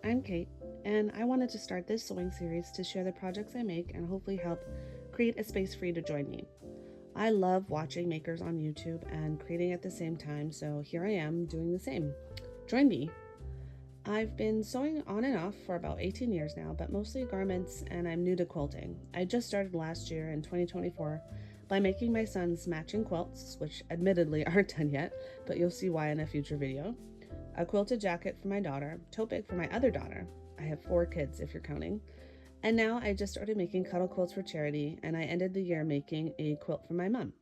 I'm Kate, and I wanted to start this sewing series to share the projects I make and hopefully help create a space for you to join me. I love watching makers on YouTube and creating at the same time, so here I am doing the same. Join me. I've been sewing on and off for about 18 years now, but mostly garments, and I'm new to quilting. I just started last year in 2024 by making my son's matching quilts, which admittedly aren't done yet, but you'll see why in a future video. A quilted jacket for my daughter, tote bag for my other daughter. I have 4 kids if you're counting. And now I just started making cuddle quilts for charity, and I ended the year making a quilt for my mom.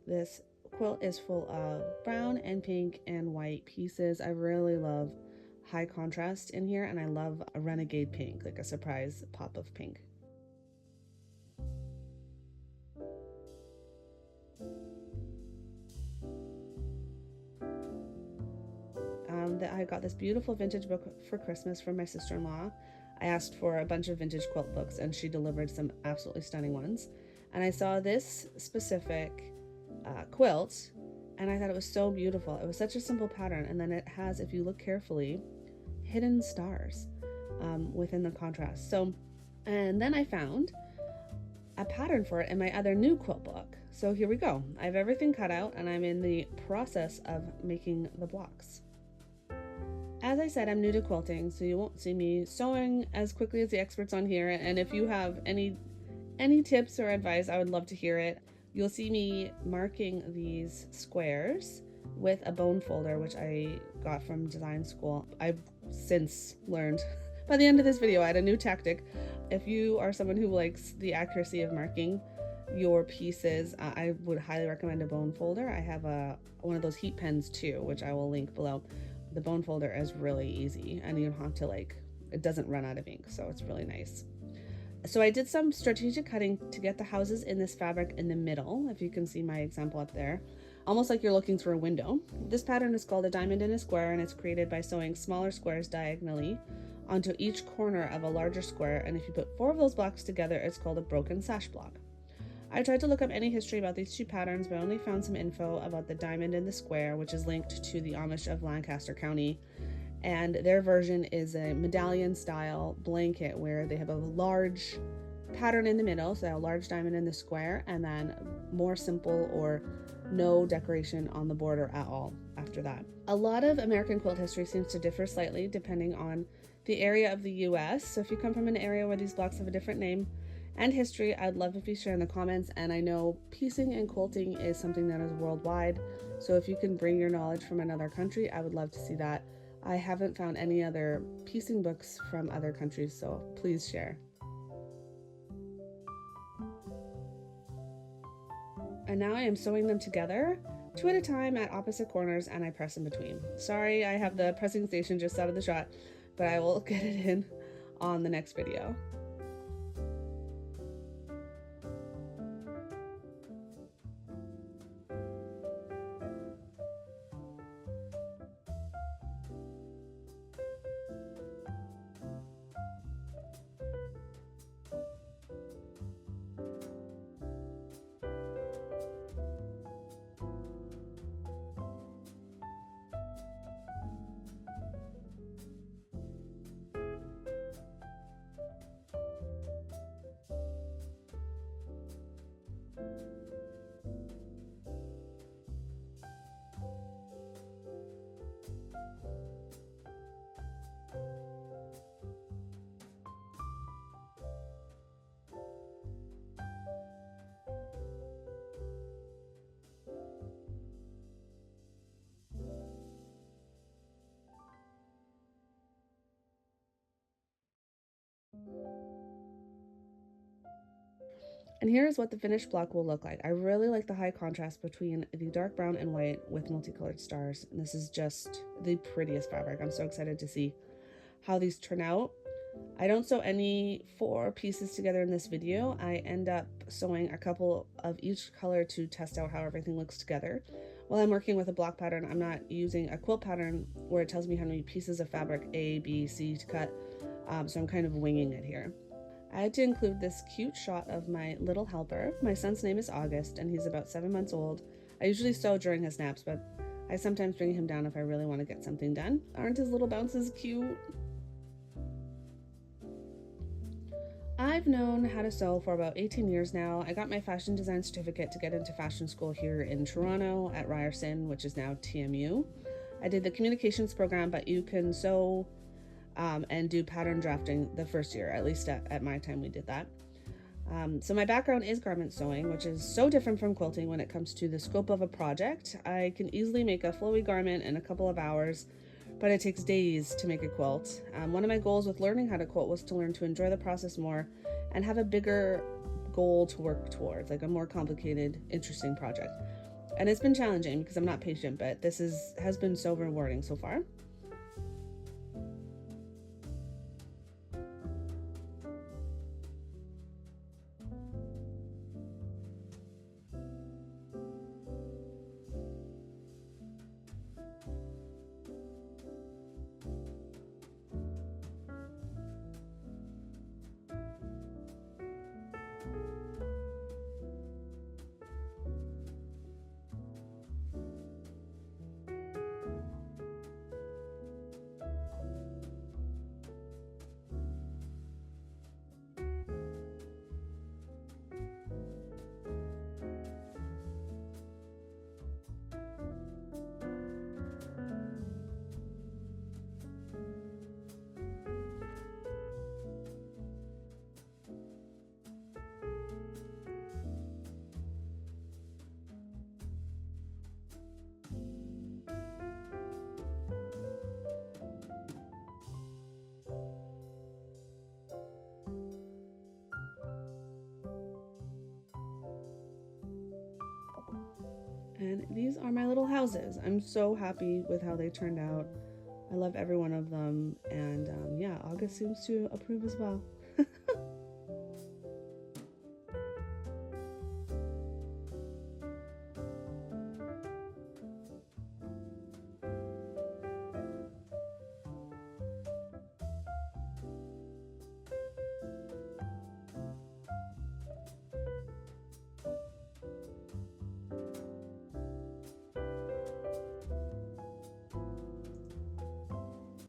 This quilt is full of brown and pink and white pieces. I really love high contrast in here, and I love a renegade pink, like a surprise pop of pink. I got this beautiful vintage book for Christmas from my sister-in-law. I asked for a bunch of vintage quilt books, and she delivered some absolutely stunning ones. And I saw this specific quilt, and I thought it was so beautiful. It was such a simple pattern, and then it has, if you look carefully, hidden stars within the contrast. And then I found a pattern for it in my other new quilt book. So here we go. I have everything cut out, and I'm in the process of making the blocks. As I said, I'm new to quilting, so you won't see me sewing as quickly as the experts on here, and if you have any tips or advice, I would love to hear it. You'll see me marking these squares with a bone folder, which I got from design school. I've since learned by the end of this video, I had a new tactic. If you are someone who likes the accuracy of marking your pieces, I would highly recommend a bone folder. I have one of those heat pens too, which I will link below. The bone folder is really easy, and you don't have to it doesn't run out of ink, so it's really nice. So I did some strategic cutting to get the houses in this fabric in the middle, if you can see my example up there, almost like you're looking through a window. This pattern is called a diamond in a square, and it's created by sewing smaller squares diagonally onto each corner of a larger square, and if you put 4 of those blocks together, it's called a broken sash block. I tried to look up any history about these 2 patterns, but only found some info about the diamond in the square, which is linked to the Amish of Lancaster County. And their version is a medallion style blanket where they have a large pattern in the middle, so a large diamond in the square, and then more simple or no decoration on the border at all after that. A lot of American quilt history seems to differ slightly depending on the area of the US. So if you come from an area where these blocks have a different name and history, I'd love if you share in the comments. And I know piecing and quilting is something that is worldwide, so if you can bring your knowledge from another country, I would love to see that. I haven't found any other piecing books from other countries, so please share. And now I am sewing them together, 2 at a time at opposite corners, and I press in between. Sorry, I have the pressing station just out of the shot, but I will get it in on the next video. And here's what the finished block will look like. I really like the high contrast between the dark brown and white with multicolored stars. And this is just the prettiest fabric. I'm so excited to see how these turn out. I don't sew any 4 pieces together in this video. I end up sewing a couple of each color to test out how everything looks together. While I'm working with a block pattern, I'm not using a quilt pattern where it tells me how many pieces of fabric A, B, C to cut. So I'm kind of winging it here. I had to include this cute shot of my little helper. My son's name is August, and he's about 7 months old. I usually sew during his naps, but I sometimes bring him down if I really want to get something done. Aren't his little bounces cute? I've known how to sew for about 18 years now. I got my fashion design certificate to get into fashion school here in Toronto at Ryerson, which is now TMU. I did the communications program, but you can sew and do pattern drafting the first year, at least at my time we did that. So my background is garment sewing, which is so different from quilting when it comes to the scope of a project. I can easily make a flowy garment in a couple of hours, but it takes days to make a quilt. One of my goals with learning how to quilt was to learn to enjoy the process more and have a bigger goal to work towards, like a more complicated, interesting project. And it's been challenging because I'm not patient, but this has been so rewarding so far. And these are my little houses. I'm so happy with how they turned out. I love every one of them. And yeah, August seems to approve as well.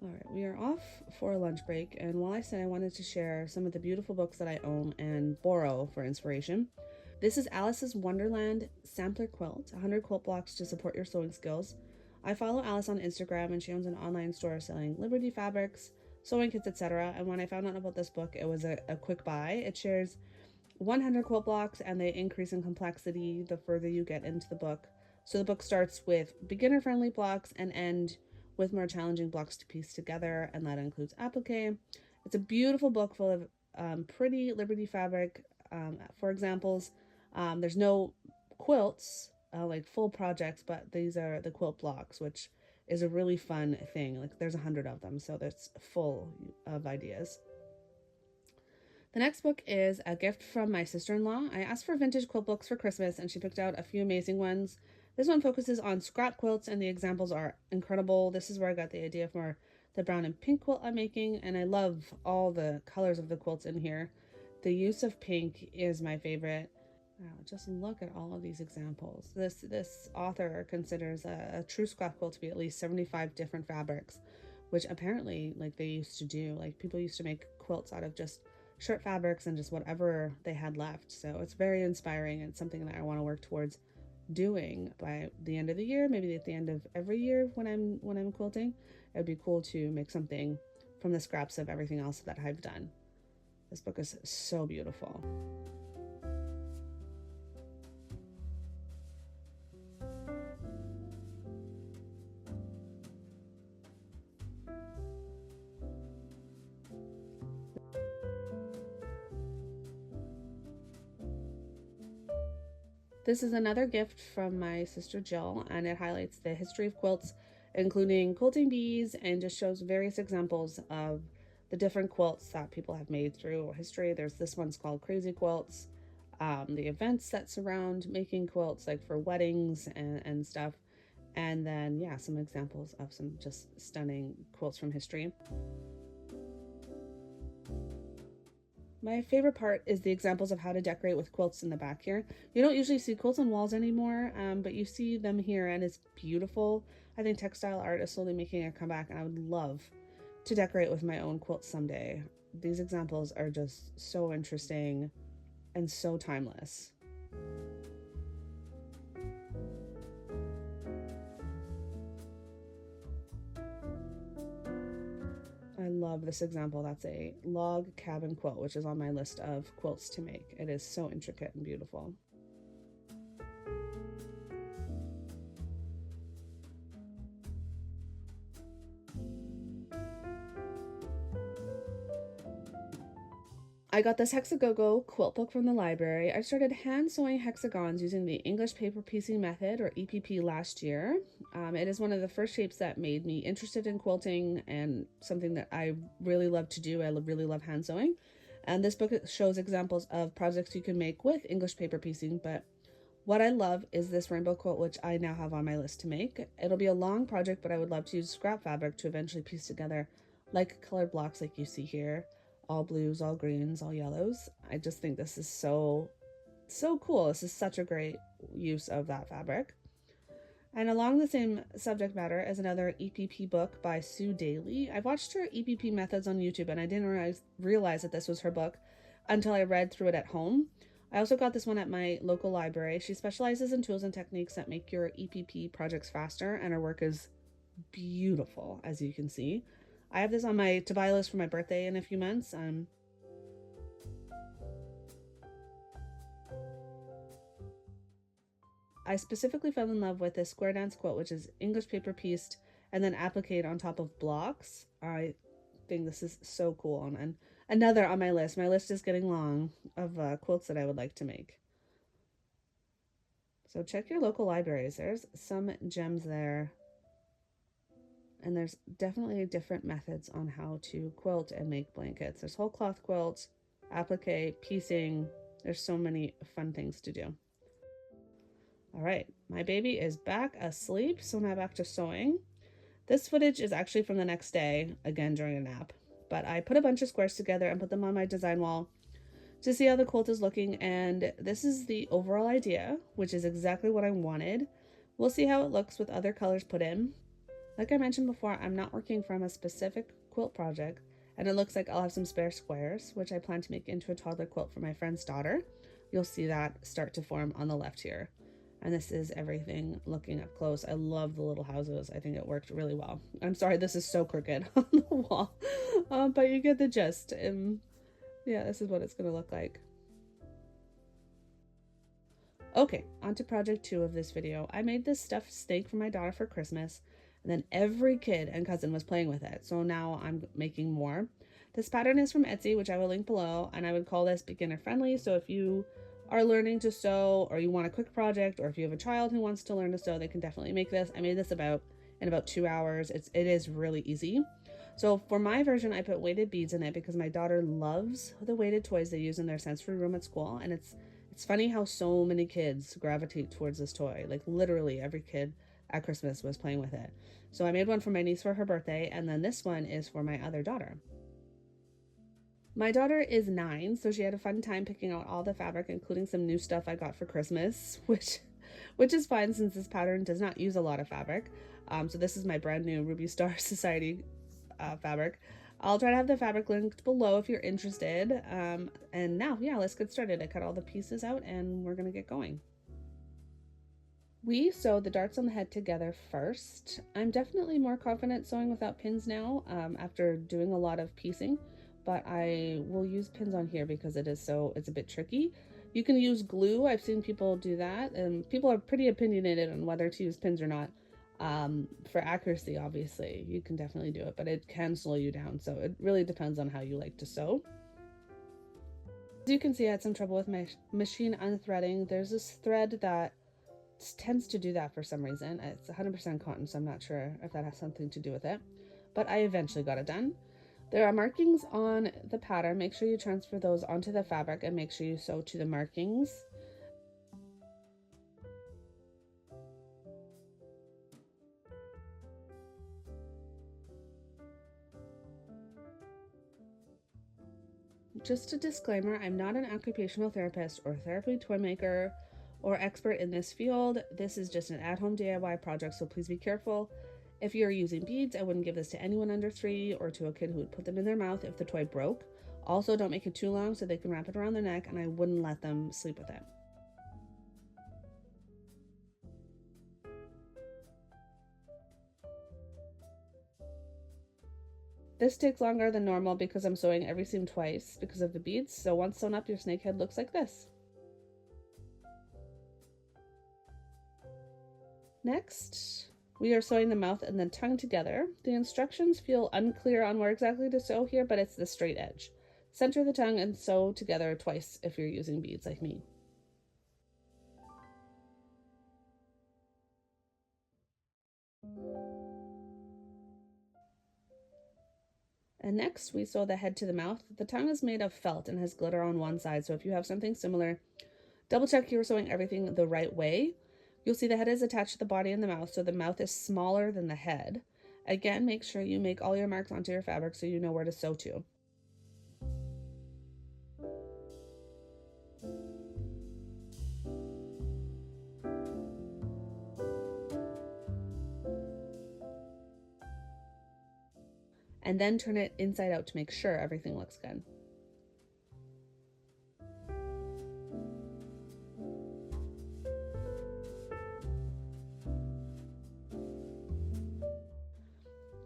All right, we are off for a lunch break. And while I said I wanted to share some of the beautiful books that I own and borrow for inspiration, this is Alice's Wonderland Sampler Quilt, 100 quilt blocks to support your sewing skills. I follow Alice on Instagram and she owns an online store selling Liberty fabrics, sewing kits, etc. And when I found out about this book, it was a quick buy. It shares 100 quilt blocks and they increase in complexity the further you get into the book. So the book starts with beginner friendly blocks and end with more challenging blocks to piece together, and that includes applique. It's a beautiful book full of pretty Liberty fabric for examples. There's no quilts, like full projects, but these are the quilt blocks, which is a really fun thing. Like there's 100 of them, so that's full of ideas. The next book is a gift from my sister-in-law. I asked for vintage quilt books for Christmas and she picked out a few amazing ones. This one focuses on scrap quilts and the examples are incredible. This is where I got the idea for the brown and pink quilt I'm making, and I love all the colors of the quilts in here. The use of pink is my favorite. Wow, just look at all of these examples. This author considers a true scrap quilt to be at least 75 different fabrics, which apparently like they used to do. Like people used to make quilts out of just shirt fabrics and just whatever they had left. So it's very inspiring and something that I want to work towards doing by the end of the year, maybe at the end of every year when I'm quilting. It would be cool to make something from the scraps of everything else that I've done. This book is so beautiful. This is another gift from my sister Jill, and it highlights the history of quilts, including quilting bees, and just shows various examples of the different quilts that people have made through history. There's this one's called Crazy Quilts, the events that surround making quilts, like for weddings and stuff. And then, yeah, some examples of some just stunning quilts from history. My favorite part is the examples of how to decorate with quilts in the back here. You don't usually see quilts on walls anymore, but you see them here and it's beautiful. I think textile art is slowly making a comeback, and I would love to decorate with my own quilts someday. These examples are just so interesting and so timeless. I love this example. That's a log cabin quilt, which is on my list of quilts to make. It is so intricate and beautiful. I got this Hexagogo quilt book from the library. I started hand sewing hexagons using the English paper piecing method, or EPP, last year. It is one of the first shapes that made me interested in quilting and something that I really love to do. I really love hand sewing. And this book shows examples of projects you can make with English paper piecing, but what I love is this rainbow quilt, which I now have on my list to make. It'll be a long project, but I would love to use scrap fabric to eventually piece together like colored blocks like you see here. All blues, all greens, all yellows. I just think this is so cool. This is such a great use of that fabric. And along the same subject matter is another EPP book by Sue Daly. I've watched her EPP methods on YouTube, and I didn't realize that this was her book until I read through it at home. I also got this one at my local library. She specializes in tools and techniques that make your EPP projects faster, and her work is beautiful, as you can see. I have this on my to-buy list for my birthday in a few months. I specifically fell in love with this square dance quilt, which is English paper pieced and then appliqued on top of blocks. I think this is so cool, and another on my list. My list is getting long of quilts that I would like to make. So check your local libraries. There's some gems there. And there's definitely different methods on how to quilt and make blankets. There's whole cloth quilts, applique, piecing. There's so many fun things to do. All right, my baby is back asleep, so now back to sewing. This footage is actually from the next day, again during a nap. But I put a bunch of squares together and put them on my design wall to see how the quilt is looking, and this is the overall idea, which is exactly what I wanted. We'll see how it looks with other colors put in. Like I mentioned before, I'm not working from a specific quilt project, and it looks like I'll have some spare squares, which I plan to make into a toddler quilt for my friend's daughter. You'll see that start to form on the left here. And this is everything looking up close. I love the little houses. I think it worked really well. I'm sorry this is so crooked on the wall, but you get the gist. And yeah, this is what it's going to look like. Okay, on to project 2 of this video. I made this stuffed snake for my daughter for Christmas, and then every kid and cousin was playing with it. So now I'm making more. This pattern is from Etsy, which I will link below, and I would call this beginner friendly. So if you are learning to sew, or you want a quick project, or if you have a child who wants to learn to sew, they can definitely make this. I made this in about 2 hours. It is really easy. So for my version, I put weighted beads in it because my daughter loves the weighted toys they use in their sensory room at school, and it's funny how so many kids gravitate towards this toy. Like literally every kid at Christmas was playing with it. So I made one for my niece for her birthday, and then this one is for my other daughter. My daughter is 9, so she had a fun time picking out all the fabric, including some new stuff I got for Christmas, which is fine since this pattern does not use a lot of fabric. So this is my brand new Ruby Star Society fabric. I'll try to have the fabric linked below if you're interested. And now, yeah, let's get started. I cut all the pieces out and we're gonna get going. We sewed the darts on the head together first. I'm definitely more confident sewing without pins now after doing a lot of piecing, but I will use pins on here because it's a bit tricky. You can use glue. I've seen people do that, and people are pretty opinionated on whether to use pins or not. For accuracy, obviously, you can definitely do it, but it can slow you down. So it really depends on how you like to sew. As you can see, I had some trouble with my machine unthreading. There's this thread that tends to do that for some reason. It's 100% cotton, so I'm not sure if that has something to do with it, but I eventually got it done. There are markings on the pattern. Make sure you transfer those onto the fabric and make sure you sew to the markings. Just a disclaimer, I'm not an occupational therapist or therapy toy maker or expert in this field. This is just an at-home DIY project, so please be careful. If you're using beads, I wouldn't give this to anyone under 3 or to a kid who would put them in their mouth if the toy broke. Also, don't make it too long so they can wrap it around their neck, and I wouldn't let them sleep with it. This takes longer than normal because I'm sewing every seam twice because of the beads, so once sewn up, your snake head looks like this. Next, we are sewing the mouth and the tongue together. The instructions feel unclear on where exactly to sew here, but it's the straight edge. Center the tongue and sew together twice if you're using beads like me. And next, we sew the head to the mouth. The tongue is made of felt and has glitter on one side, so if you have something similar, double check you're sewing everything the right way. You'll see the head is attached to the body and the mouth, so the mouth is smaller than the head. Again, make sure you make all your marks onto your fabric so you know where to sew to. And then turn it inside out to make sure everything looks good.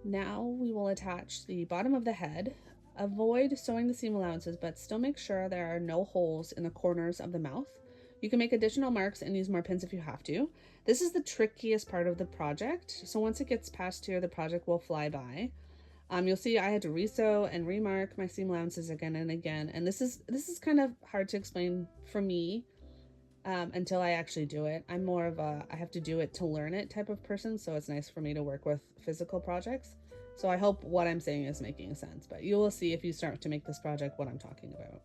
Now we will attach the bottom of the head. Avoid sewing the seam allowances, but still make sure there are no holes in the corners of the mouth. You can make additional marks and use more pins if you have to. This is the trickiest part of the project, so once it gets past here, the project will fly by. You'll see I had to resew and remark my seam allowances again and again, and this is kind of hard to explain for me until I actually do it. I'm more of a I have to do it to learn it type of person, so it's nice for me to work with physical projects. So I hope what I'm saying is making sense, but you will see if you start to make this project what I'm talking about.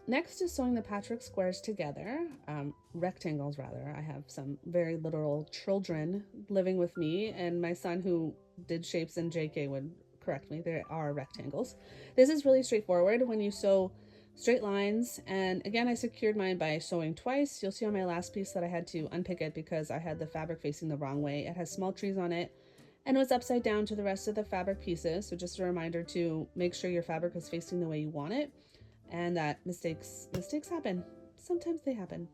Next is sewing the patchwork squares together, rectangles rather. I have some very literal children living with me, and my son who did shapes in JK would correct me. There are rectangles. This is really straightforward when you sew straight lines, and again I secured mine by sewing twice. You'll see on my last piece that I had to unpick it because I had the fabric facing the wrong way. It has small trees on it and it was upside down to the rest of the fabric pieces, so just a reminder to make sure your fabric is facing the way you want it, and that mistakes happen. Sometimes they happen.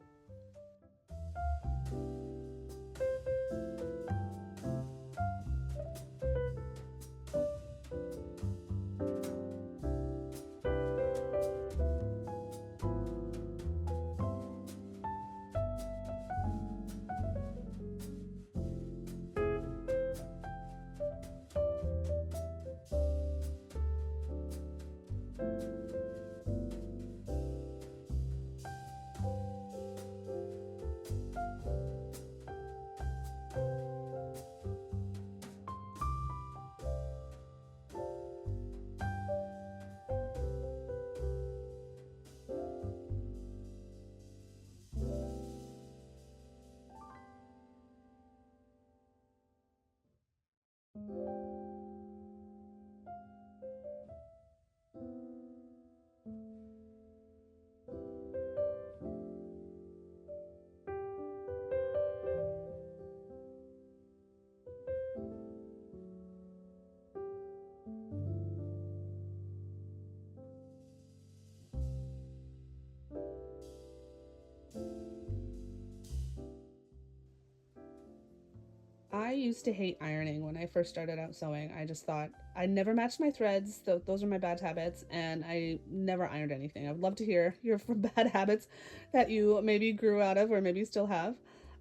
used to hate ironing when I first started out sewing. I just thought I never matched my threads. Those are my bad habits, and I never ironed anything. I would love to hear your bad habits that you maybe grew out of or maybe still have.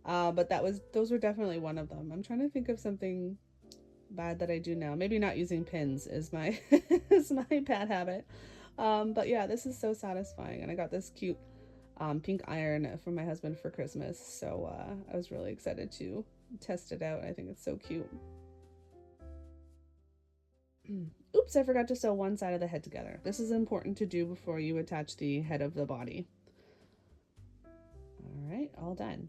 But those were definitely one of them. I'm trying to think of something bad that I do now. Maybe not using pins is my is my bad habit. But yeah, this is so satisfying, and I got this cute pink iron from my husband for Christmas, so I was really excited to test it out. I think it's so cute. Oops, I forgot to sew one side of the head together. This is important to do before you attach the head of the body. All right, all done.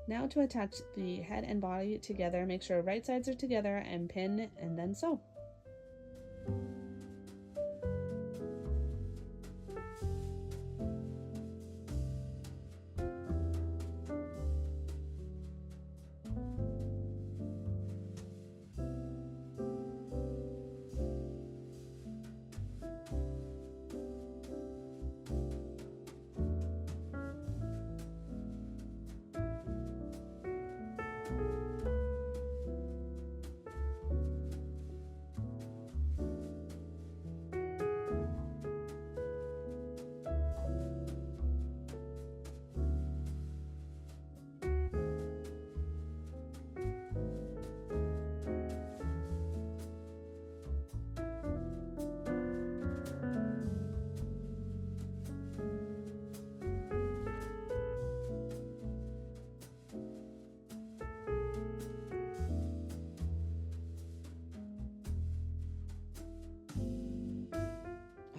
Now to attach the head and body together, make sure right sides are together and pin and then sew.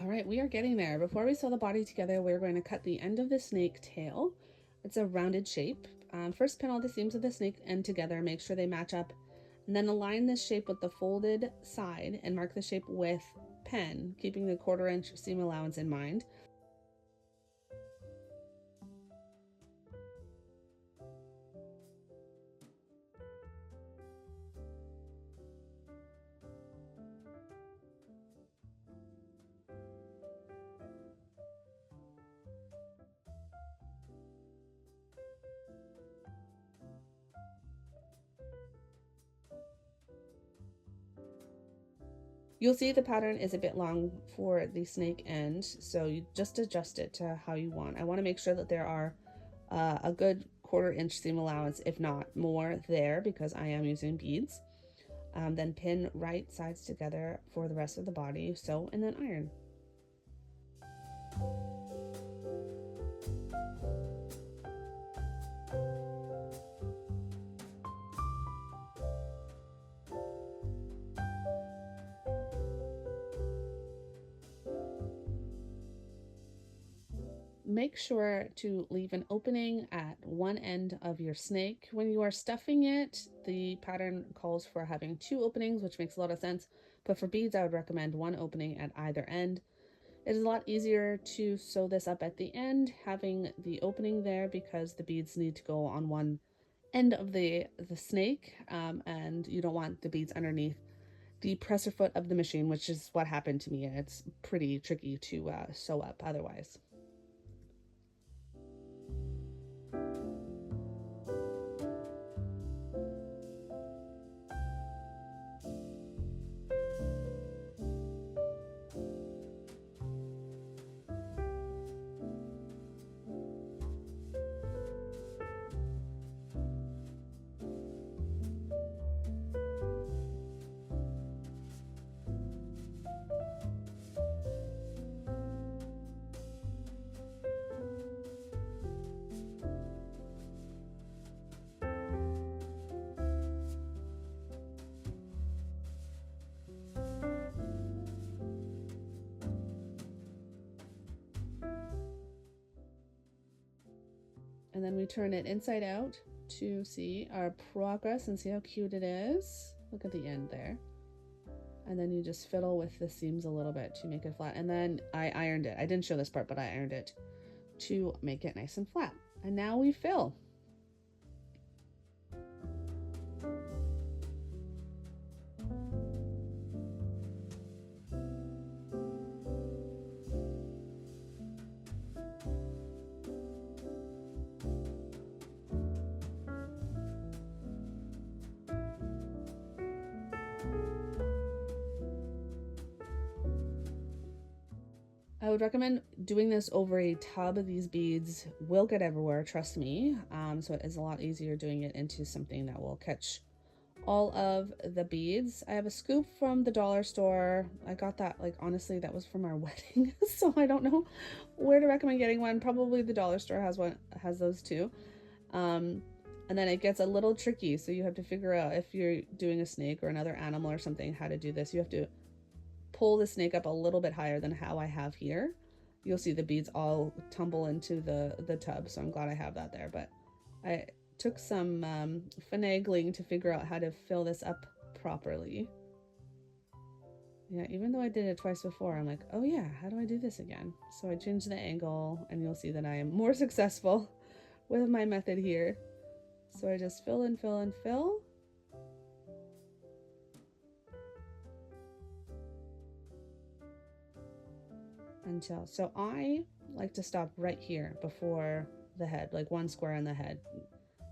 All right, we are getting there. Before we sew the body together, we're going to cut the end of the snake tail. It's a rounded shape. First, pin all the seams of the snake end together, make sure they match up, and then align this shape with the folded side and mark the shape with pen, keeping the 1/4 inch seam allowance in mind. You'll see the pattern is a bit long for the snake end, so you just adjust it to how you want. I want to make sure that there are a good 1/4 inch seam allowance, if not more there, because I am using beads. Then pin right sides together for the rest of the body, sew, and then iron. Make sure to leave an opening at one end of your snake. When you are stuffing it, the pattern calls for having 2 openings, which makes a lot of sense. But for beads, I would recommend 1 opening at either end. It is a lot easier to sew this up at the end, having the opening there, because the beads need to go on one end of the snake, and you don't want the beads underneath the presser foot of the machine, which is what happened to me, and it's pretty tricky to sew up otherwise. And then we turn it inside out to see our progress and see how cute it is. Look at the end there. And then you just fiddle with the seams a little bit to make it flat. And then I ironed it. I didn't show this part, but I ironed it to make it nice and flat. And now we fill. I would recommend doing this over a tub. These beads will get everywhere, trust me. So it is a lot easier doing it into something that will catch all of the beads. I have a scoop from the dollar store. I got that, like, honestly, that was from our wedding. So I don't know where to recommend getting one. Probably the dollar store has those too. And then it gets a little tricky. So you have to figure out, if you're doing a snake or another animal or something, how to do this. You have to pull the snake up a little bit higher than how I have here. You'll see the beads all tumble into the tub. So I'm glad I have that there. But I took some finagling to figure out how to fill this up properly. Yeah, even though I did it twice before, I'm like, oh yeah, how do I do this again? So I changed the angle, and you'll see that I am more successful with my method here. So I just fill and fill and fill. Until, so I like to stop right here before the head, like one square in the head, and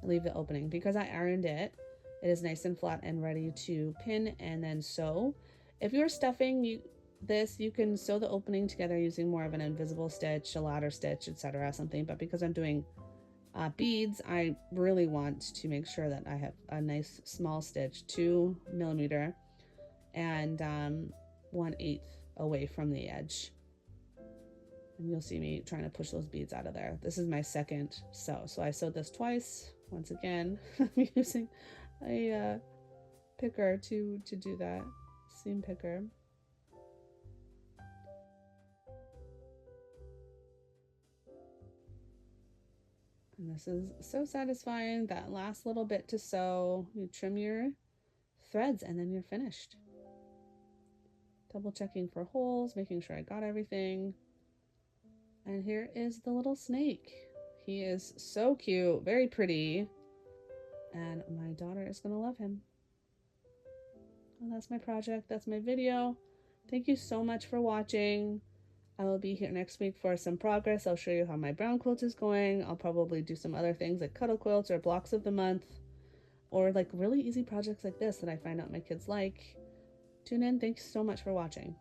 leave the opening. Because I ironed it, it is nice and flat and ready to pin and then sew. If you're stuffing you can sew the opening together using more of an invisible stitch, a ladder stitch, etc., something. But because I'm doing beads, I really want to make sure that I have a nice small stitch, 2mm, and 1/8 away from the edge. And you'll see me trying to push those beads out of there. This is my second sew. So I sewed this twice. Once again, I'm using a picker to do that, seam picker. And this is so satisfying, that last little bit to sew. You trim your threads and then you're finished. Double checking for holes, making sure I got everything. And here is the little snake. He is so cute, very pretty, and my daughter is gonna love him. Well, that's my project, that's my video. Thank you so much for watching. I will be here next week for some progress. I'll show you how my brown quilt is going. I'll probably do some other things like cuddle quilts or blocks of the month, or like really easy projects like this that I find out my kids like. Tune in. Thanks so much for watching.